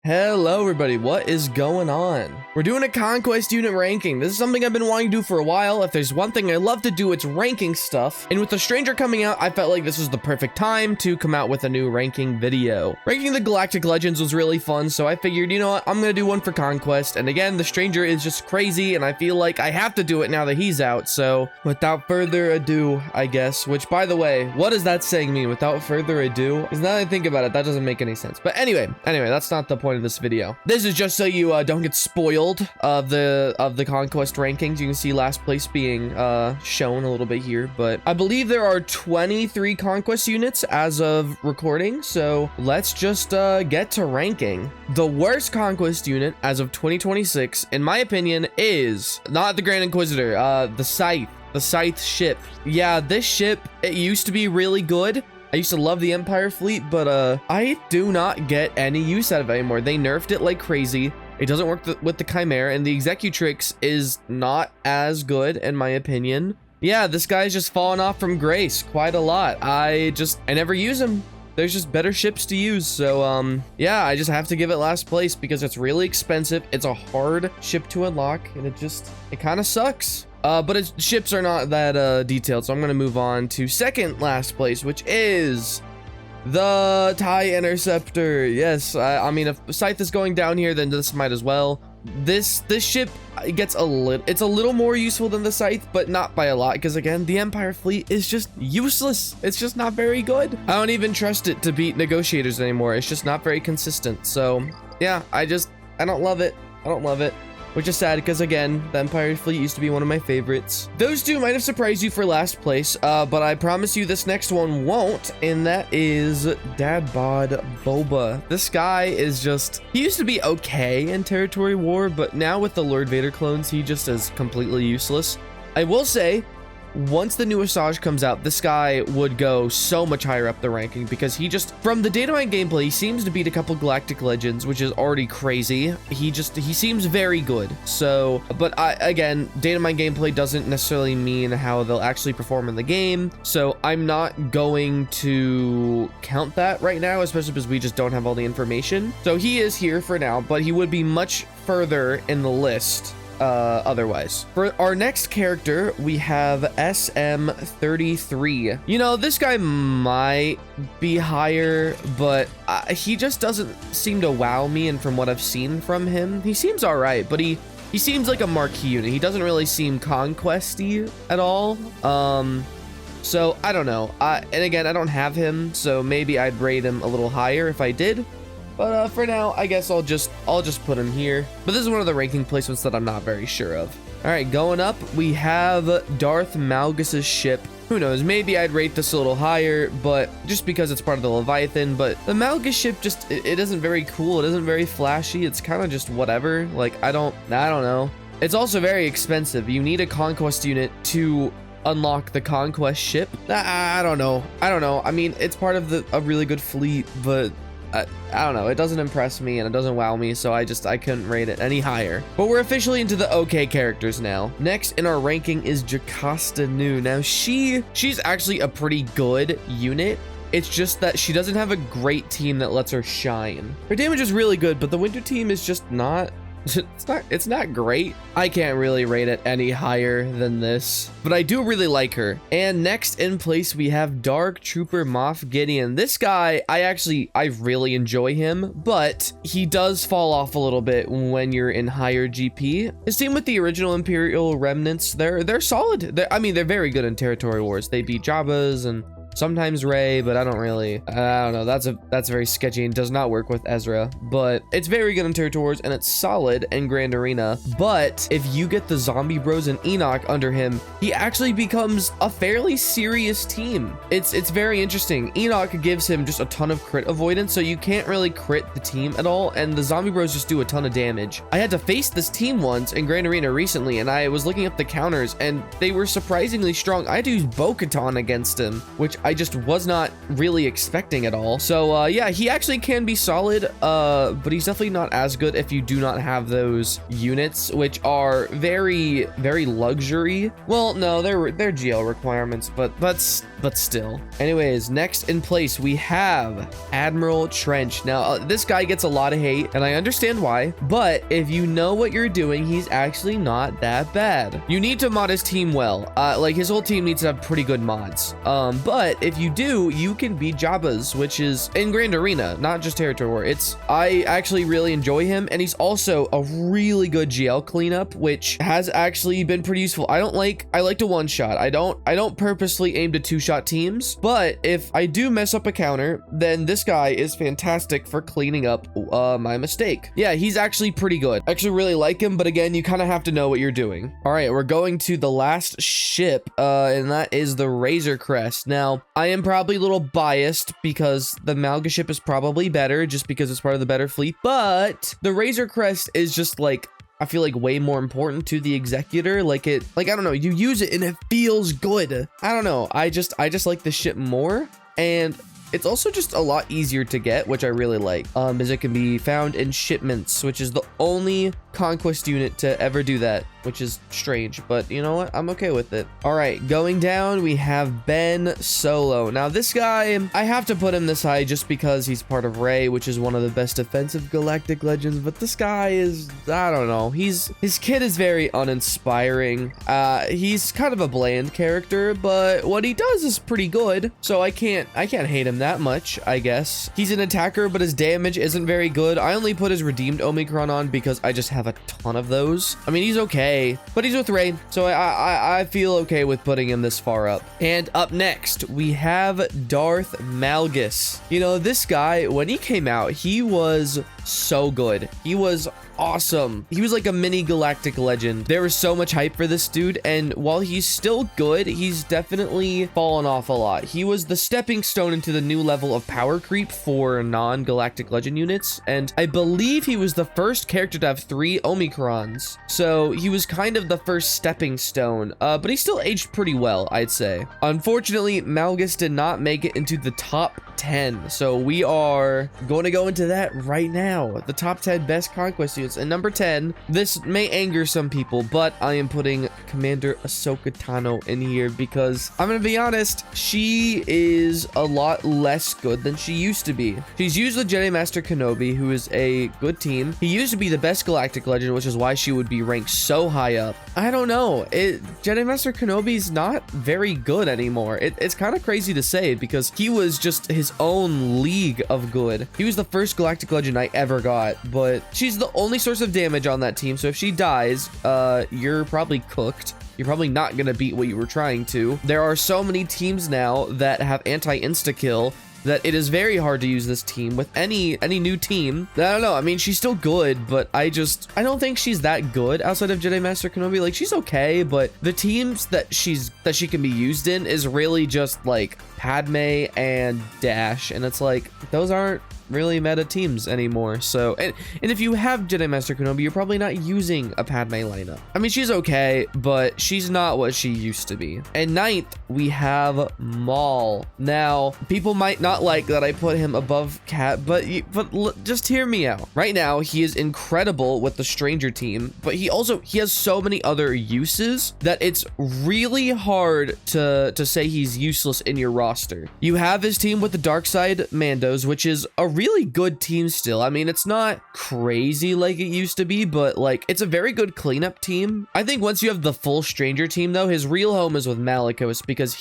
Hello everybody, what is going on? We're doing a Conquest unit ranking. This is something I've been wanting to do for a while. If there's one thing I love to do, it's ranking stuff. And with the Stranger coming out, I felt like this was the perfect time to come out with a new ranking video. Ranking the Galactic Legends was really fun, so I figured, you know what, I'm gonna do one for Conquest. And again, the Stranger is just crazy, and I feel like I have to do it now that he's out. So without further ado, I guess, which by the way, what does that saying mean? Without further ado? Because now that I think about it, that doesn't make any sense. But anyway, that's not the point of this video. This is just so you don't get spoiled of the Conquest rankings. You can see last place being shown a little bit here, but I believe there are 23 Conquest units as of recording, so let's just get to ranking. The worst Conquest unit as of 2026, in my opinion, is not the Grand Inquisitor, the Scythe. The Scythe ship. Yeah, this ship, it used to be really good. I used to love the Empire fleet, but I do not get any use out of it anymore. They nerfed it like crazy. It doesn't work with the Chimera, and the Executrix is not as good, in my opinion. Yeah, this guy's just fallen off from grace quite a lot. I never use him. There's just better ships to use, so yeah, I just have to give it last place because it's really expensive. It's a hard ship to unlock, and it kind of sucks. But its ships are not that detailed, so I'm gonna move on to second last place, which is the TIE Interceptor. Yes, I mean, if Scythe is going down here, then this might as well. This ship gets it's a little more useful than the Scythe, but not by a lot, because again, the Empire fleet is just useless. It's just not very good. I don't even trust it to beat negotiators anymore. It's just not very consistent. So yeah, I don't love it. I don't love it. Which is sad because, again, the Empire fleet used to be one of my favorites. Those two might have surprised you for last place, but I promise you this next one won't, and that is Dad Bod Boba. This guy is he used to be okay in Territory War, but now with the Lord Vader clones, he just is completely useless. I will say, once the new Asajj comes out, this guy would go so much higher up the ranking because from the Datamine gameplay, he seems to beat a couple Galactic Legends, which is already crazy. He seems very good. So, but again, Datamine gameplay doesn't necessarily mean how they'll actually perform in the game. So I'm not going to count that right now, especially because we just don't have all the information. So he is here for now, but he would be much further in the list otherwise. For our next character, we have SM33. You know, this guy might be higher, but he just doesn't seem to wow me, and from what I've seen from him, he seems all right, but he seems like a marquee unit. He doesn't really seem conquesty at all. So I don't know. And again, I don't have him, so maybe I'd rate him a little higher if I did. But for now, I guess I'll just put him here. But this is one of the ranking placements that I'm not very sure of. All right, going up, we have Darth Malgus's ship. Who knows? Maybe I'd rate this a little higher, but just because it's part of the Leviathan. But the Malgus ship it isn't very cool. It isn't very flashy. It's kind of just whatever. Like I don't know. It's also very expensive. You need a Conquest unit to unlock the Conquest ship. I don't know. I mean, it's part of a really good fleet, but I don't know, it doesn't impress me and it doesn't wow me, so I couldn't rate it any higher. But we're officially into the okay characters now. Next in our ranking is Jocasta Nu. Now she's actually a pretty good unit. It's just that she doesn't have a great team that lets her shine. Her damage is really good, but the Winter team is just not it's not great. I can't really rate it any higher than this, but I do really like her. And next in place, we have Dark Trooper Moff Gideon. This guy, I really enjoy him, but he does fall off a little bit when you're in higher GP. His team with the original Imperial remnants, they're solid. They're very good in Territory Wars. They beat Jabba's and sometimes Rey, but I don't know. That's very sketchy and does not work with Ezra, but it's very good in Territory Wars and it's solid in Grand Arena. But if you get the Zombie Bros and Enoch under him, he actually becomes a fairly serious team. It's very interesting. Enoch gives him just a ton of crit avoidance, so you can't really crit the team at all, and the Zombie Bros just do a ton of damage. I had to face this team once in Grand Arena recently, and I was looking up the counters, and they were surprisingly strong. I had to use Bo-Katan against him, which I just was not really expecting at all. So yeah, he actually can be solid, but he's definitely not as good if you do not have those units, which are very, very luxury. Well, no, they're GL requirements, but but still. Anyways, next in place, we have Admiral Trench. Now, this guy gets a lot of hate, and I understand why, but if you know what you're doing, he's actually not that bad. You need to mod his team well. Like, his whole team needs to have pretty good mods. But if you do, you can beat Jabba's, which is in Grand Arena, not just Territory War. I actually really enjoy him, and he's also a really good GL cleanup, which has actually been pretty useful. I like to one-shot. I don't purposely aim to two-shot teams, but if I do mess up a counter, then this guy is fantastic for cleaning up my mistake. Yeah, he's actually pretty good. I actually really like him, but again, you kind of have to know what you're doing. All right, we're going to the last ship, and that is the Razor Crest. Now, I am probably a little biased because the Malga ship is probably better just because it's part of the better fleet, but the Razor Crest is just like, I feel like way more important to the Executor. Like I don't know, you use it and it feels good. I don't know. I just like the ship more, and it's also just a lot easier to get, which I really like, as it can be found in shipments, which is the only Conquest unit to ever do that, which is strange, but you know what? I'm okay with it. All right, going down, we have Ben Solo. Now, this guy, I have to put him this high just because he's part of Rey, which is one of the best defensive galactic legends, but this guy is, I don't know, his kit is very uninspiring. He's kind of a bland character, but what he does is pretty good, so I can't hate him that much, I guess. He's an attacker, but his damage isn't very good. I only put his redeemed Omicron on because I just have a ton of those. I mean, he's okay, but he's with Rey, so I feel okay with putting him this far up. And up next, we have Darth Malgus. You know, this guy, when he came out, he was so good. He was awesome. He was like a mini galactic legend. There was so much hype for this dude, and while he's still good, he's definitely fallen off a lot. He was the stepping stone into the new level of power creep for non-galactic legend units, and I believe he was the first character to have 3 Omicrons, so he was kind of the first stepping stone, but he still aged pretty well, I'd say. Unfortunately, Malgus did not make it into the top 10, so we are going to go into that right now. The top 10 best Conquest units. And number 10, this may anger some people, but I am putting Commander Ahsoka Tano in here because I'm gonna be honest, she is a lot less good than she used to be. She's used with Jedi Master Kenobi, who is a good team. He used to be the best galactic legend, which is why she would be ranked so high up. I don't know, Jedi Master Kenobi's not very good anymore. It's kind of crazy to say because he was just his own league of good. He was the first galactic legend I ever got, but she's the only source of damage on that team, so if she dies, you're probably cooked. You're probably not gonna beat what you were trying to. There are so many teams now that have anti-insta-kill that it is very hard to use this team with any new team. I don't know. I mean, she's still good, but I don't think she's that good outside of Jedi Master Kenobi. Like, she's okay, but the teams that she can be used in is really just like Padme and Dash, and it's like those aren't really meta teams anymore. So, and if you have Jedi Master Kenobi, you're probably not using a Padme lineup. I mean, she's okay, but she's not what she used to be. And ninth, we have Maul. Now, people might not like that I put him above Cat, but just hear me out. Right now, he is incredible with the Stranger team, but he has so many other uses that it's really hard to say he's useless in your roster. You have his team with the Dark Side Mandos, which is a really good team still. I mean, it's not crazy like it used to be, but like it's a very good cleanup team. I think once you have the full Stranger team though, his real home is with Malicos because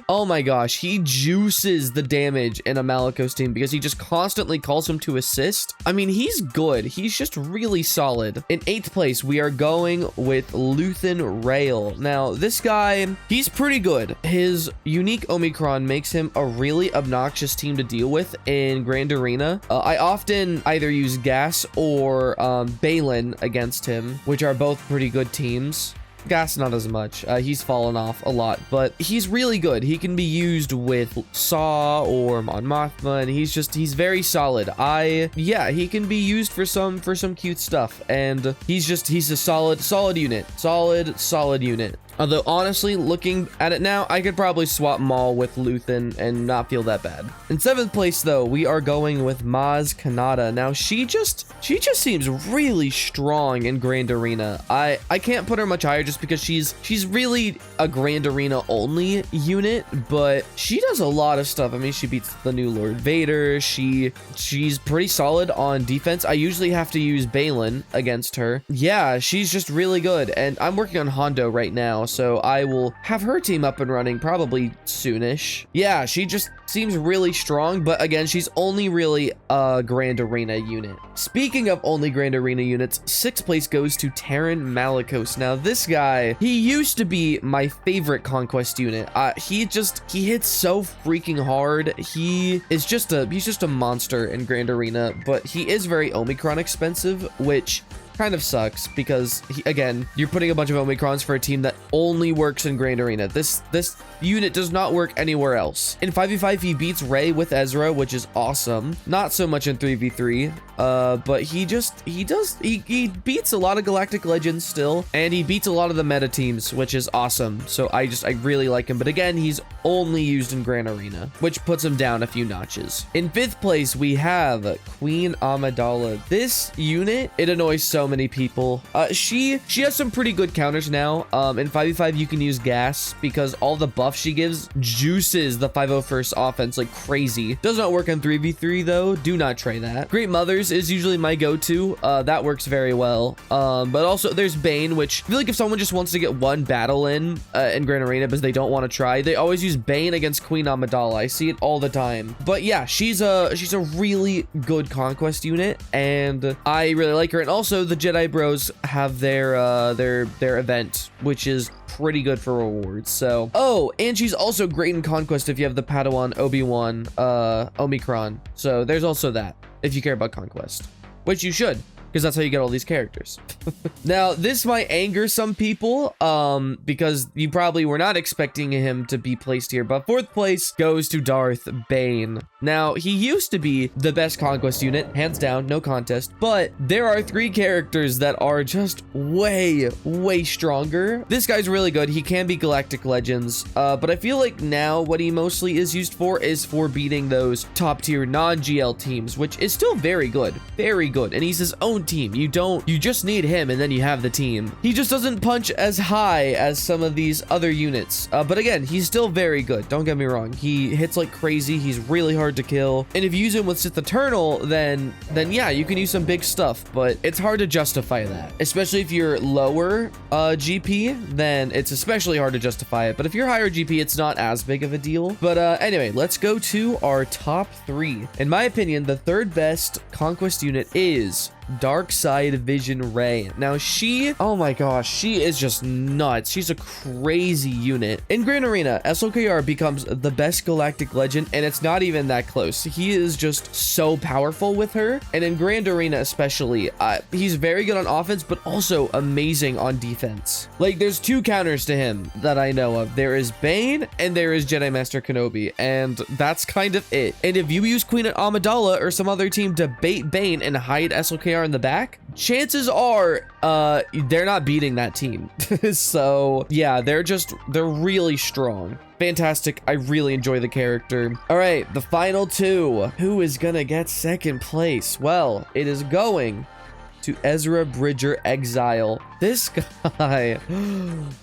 oh my gosh, he juices the damage in a Malicos team because he just constantly calls him to assist. I mean, he's good. He's just really solid. In 8th place, we are going with Luthen Rail. Now, this guy, he's pretty good. His unique Omicron makes him a really obnoxious team to deal with in Grand Arena. I often either use Gas or Balin against him, which are both pretty good teams. Gas, not as much. He's fallen off a lot, but he's really good. He can be used with Saw or Mon Mothma, and he's very solid. Yeah, he can be used for some cute stuff, and he's a solid unit. Solid unit. Although, honestly, looking at it now, I could probably swap Maul with Luthen and not feel that bad. In 7th place, though, we are going with Maz Kanata. Now, she just seems really strong in Grand Arena. I can't put her much higher just because she's really a Grand Arena only unit, but she does a lot of stuff. I mean, she beats the new Lord Vader. She's pretty solid on defense. I usually have to use Balin against her. Yeah, she's just really good. And I'm working on Hondo right now, so I will have her team up and running probably soonish. Yeah, she just seems really strong, but again, she's only really a Grand Arena unit. Speaking of only Grand Arena units, 6th place goes to Terran Malicos. Now, this guy, he used to be my favorite Conquest unit. He hits so freaking hard. He's just a monster in Grand Arena, but he is very Omicron expensive, which kind of sucks because again, you're putting a bunch of Omicrons for a team that only works in Grand Arena. This unit does not work anywhere else. In 5v5, he beats Rey with Ezra, which is awesome. Not so much in 3v3, but he beats a lot of Galactic Legends still, and he beats a lot of the meta teams, which is awesome. So I really like him. But again, he's only used in Grand Arena, which puts him down a few notches. In 5th place, we have Queen Amidala. This unit, it annoys so many people. She has some pretty good counters now. In 5v5, you can use gas because all the buffs she gives juices the 501st offense like crazy. Does not work on 3v3 though. Do not try that. Great Mothers is usually my go-to. That works very well. But also there's Bane, which I feel like if someone just wants to get one battle in Grand Arena because they don't want to try, they always use Bane against Queen Amidala. I see it all the time. But yeah, she's a really good Conquest unit, and I really like her. And also the Jedi Bros have their event, which is pretty good for rewards. So, oh, and she's also great in Conquest if you have the Padawan Obi-Wan Omicron. So there's also that if you care about Conquest, which you should, because that's how you get all these characters. Now, this might anger some people, because you probably were not expecting him to be placed here, but 4th place goes to Darth Bane. Now, he used to be the best Conquest unit, hands down, no contest, but there are 3 characters that are just way stronger. This guy's really good. He can be Galactic Legends, but I feel like now what he mostly is used for is for beating those top tier non-GL teams, which is still very good, and he's his own team. You just need him and then you have the team. He just doesn't punch as high as some of these other units, but again, he's still very good. Don't get me wrong. He hits like crazy. He's really hard to kill, and if you use him with Sith Eternal, then yeah, you can use some big stuff, but it's hard to justify that, especially if you're lower GP. Then it's especially hard to justify it, but if you're higher GP, it's not as big of a deal. But anyway, let's go to our top 3. In my opinion, the 3rd best Conquest unit is Dark Side Vision Rey. Now oh my gosh, she is just nuts. She's a crazy unit. In Grand Arena, SLKR becomes the best Galactic Legend, and it's not even that close. He is just so powerful with her, and in Grand Arena especially, he's very good on offense, but also amazing on defense. Like, there's 2 counters to him that I know of. There is Bane, and there is Jedi Master Kenobi, and that's kind of it. And if you use Queen Amidala or some other team to bait Bane and hide SLKR in the back, chances are they're not beating that team. So yeah, they're really strong. Fantastic. I really enjoy the character. All right, the final 2. Who is gonna get 2nd place? Well, it is going to Ezra Bridger Exile. This guy,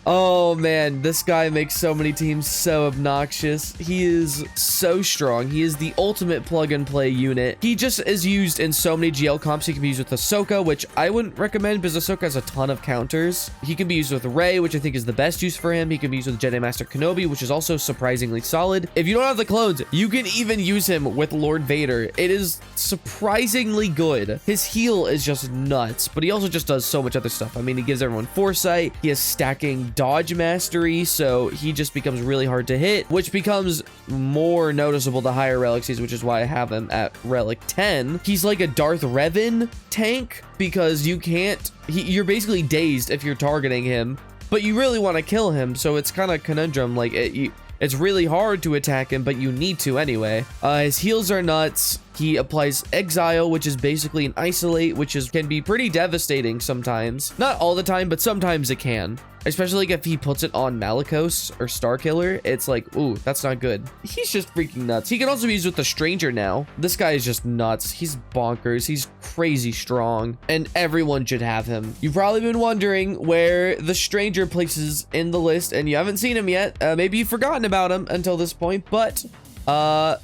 oh man, this guy makes so many teams so obnoxious. He is so strong. He is the ultimate plug and play unit. He just is used in so many GL comps. He can be used with Ahsoka, which I wouldn't recommend because Ahsoka has a ton of counters. He can be used with Rey, which I think is the best use for him. He can be used with Jedi Master Kenobi, which is also surprisingly solid. If you don't have the clones, you can even use him with Lord Vader. It is surprisingly good. His heal is just nuts, but he also just does so much other stuff. I mean, he gives everyone foresight. He has stacking dodge mastery, so he just becomes really hard to hit, which becomes more noticeable the higher relics he's, which is why I have him at relic 10. He's like a Darth Revan tank because you're basically dazed if you're targeting him, but you really want to kill him, so it's kind of conundrum. Like, it's really hard to attack him, but you need to anyway. His heals are nuts. He applies Exile, which is basically an Isolate, which can be pretty devastating sometimes. Not all the time, but sometimes it can. Especially like if he puts it on Malicos or Starkiller, it's like, ooh, that's not good. He's just freaking nuts. He can also be used with the Stranger now. This guy is just nuts. He's bonkers. He's crazy strong, and everyone should have him. You've probably been wondering where the Stranger places in the list, and you haven't seen him yet. Maybe you've forgotten about him until this point, but I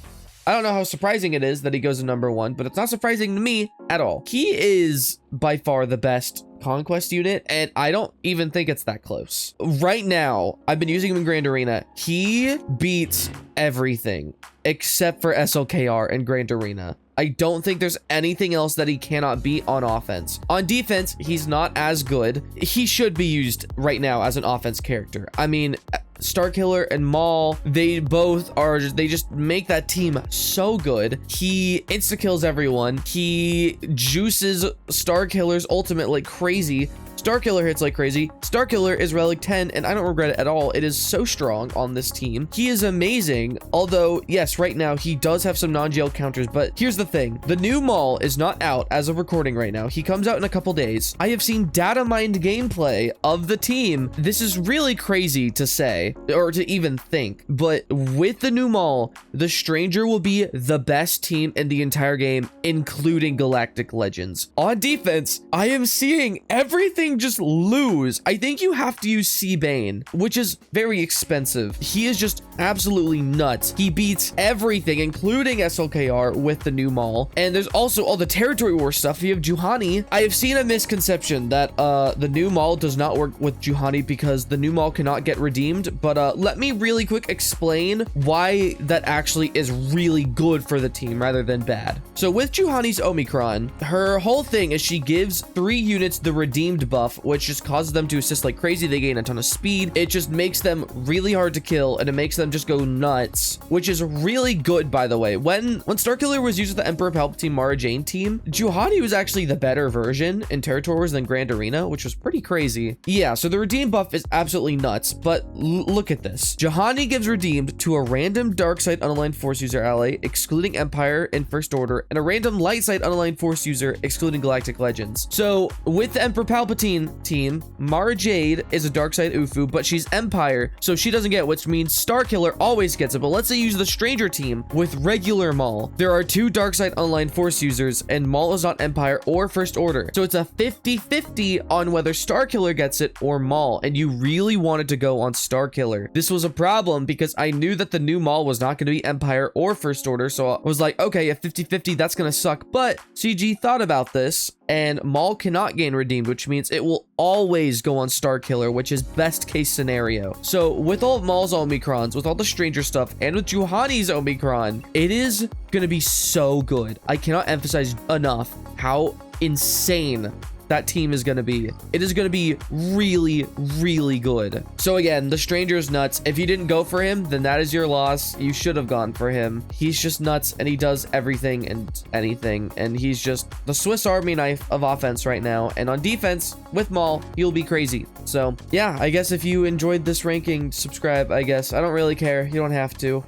don't know how surprising it is that he goes to number 1, but it's not surprising to me at all. He is by far the best Conquest unit, and I don't even think it's that close. Right now, I've been using him in Grand Arena. He beats everything except for SLKR and Grand Arena. I don't think there's anything else that he cannot beat on offense. On defense, he's not as good. He should be used right now as an offense character. I mean, Starkiller and Maul, they just make that team so good. He insta-kills everyone. He juices Starkiller's ultimate like crazy. Starkiller hits like crazy. Starkiller is relic 10, and I don't regret it at all. It is so strong on this team. He is amazing. Although, yes, right now he does have some non-GL counters, but here's the thing. The new Maul is not out as of recording right now. He comes out in a couple days. I have seen data mined gameplay of the team. This is really crazy to say, or to even think, but with the new Maul, the Stranger will be the best team in the entire game, including Galactic Legends. On defense, I am seeing everything just lose. I think you have to use Seabane, which is very expensive. He is just absolutely nuts. He beats everything, including SLKR with the new Maul. And there's also all the territory war stuff. You have Juhani. I have seen a misconception that the new Maul does not work with Juhani because the new Maul cannot get redeemed. But let me really quick explain why that actually is really good for the team rather than bad. So with Juhani's Omicron, her whole thing is she gives 3 units the redeemed buff, which just causes them to assist like crazy. They gain a ton of speed. It just makes them really hard to kill, and it makes them just go nuts, which is really good, by the way. When Starkiller was used with the Emperor Palpatine Mara Jane team, Juhani was actually the better version in Territory Wars than Grand Arena, which was pretty crazy. Yeah, so the redeem buff is absolutely nuts, but look at this. Juhani gives redeemed to a random dark side unaligned force user ally, excluding Empire and First Order, and a random light side unaligned force user, excluding Galactic Legends. So with the Emperor Palpatine team, Mara Jade is a dark side Ufu, but she's Empire, so she doesn't get, which means Starkiller always gets it. But let's say you use the Stranger team with regular Maul. There are 2 dark side unaligned force users, and Maul is not Empire or First Order, so it's a 50-50 on whether Starkiller gets it or Maul, and you really wanted to go on Starkiller. This was a problem because I knew that the new Maul was not going to be Empire or First Order, so I was like, okay, a 50-50, that's going to suck. But CG thought about this, and Maul cannot gain redeemed, which means it will always go on Starkiller, which is best case scenario. So with all of Maul's Omicrons, with all the Stranger stuff, and with Juhani's Omicron, it is gonna be so good. I cannot emphasize enough how insane that team is going to be. It is going to be really, really good. So again, the Stranger is nuts. If you didn't go for him, then that is your loss. You should have gone for him. He's just nuts, and he does everything and anything, and he's just the Swiss Army knife of offense right now. And on defense, with Maul, he'll be crazy. So yeah, I guess if you enjoyed this ranking, subscribe, I guess. I don't really care. You don't have to.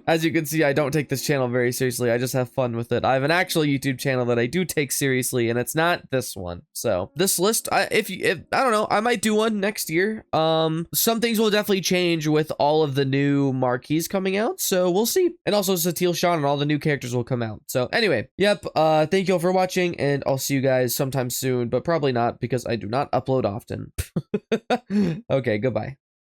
As you can see, I don't take this channel very seriously. I just have fun with it. I have an actual YouTube channel that I do take seriously, and it's not this one. So this list, I don't know, I might do one next year. Some things will definitely change with all of the new marquees coming out, so we'll see. And also Satil Shan and all the new characters will come out. So anyway, yep, thank you all for watching, and I'll see you guys sometime soon, but probably not because I do not upload often. Okay, goodbye.